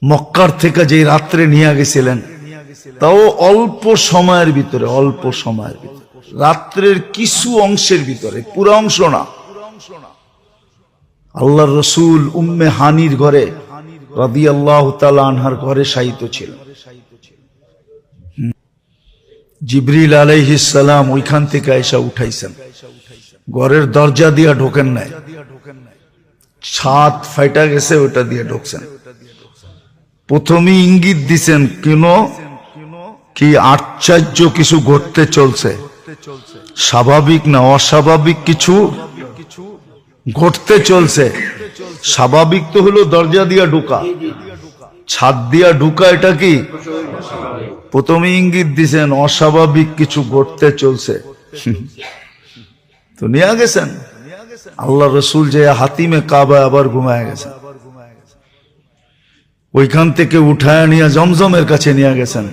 মক্কার থেকে যে রাত্রে নিয়ে গেছিলেন, তাও অল্প সময়ের ভিতরে, অল্প সময়ের ভিতরে, রাত্রের কিছু অংশের ভিতরে, পুরো অংশ না। আল্লাহর রসুল উম্মে হানির ঘরে রাদিয়াল্লাহু তাআলা আনহার ঘরে শায়িত ছিল। জিবরিল আলাইহিস সালাম ওইখান থেকে এসে উঠাইছেন, ঘরের দরজা দিয়া ঢোকেন নাই, ছাদ ফাইটা গেছে, ওটা দিয়ে ঢুকছেন। প্রথমে ইঙ্গিত দিছেন কেন কি আশ্চর্য কিছু ঘটতে চলছে, স্বাভাবিক না অস্বাভাবিক কিছু ঘটতে চলছে। স্বাভাবিক তো হলো দরজা দিয়া ঢুকা, ছাদ দিয়া ঢুকা, এটা কি? প্রথমে ইঙ্গিত দিছেন অস্বাভাবিক কিছু ঘটতে চলছে। তো নিয়ে গেছেন আল্লাহ রসুল যে হাতিমে কাবা, আবার ঘুমায় গেছেন। ওইখান থেকে উঠায় নিয়ে জমজমের কাছে নিয়ে গেছেন।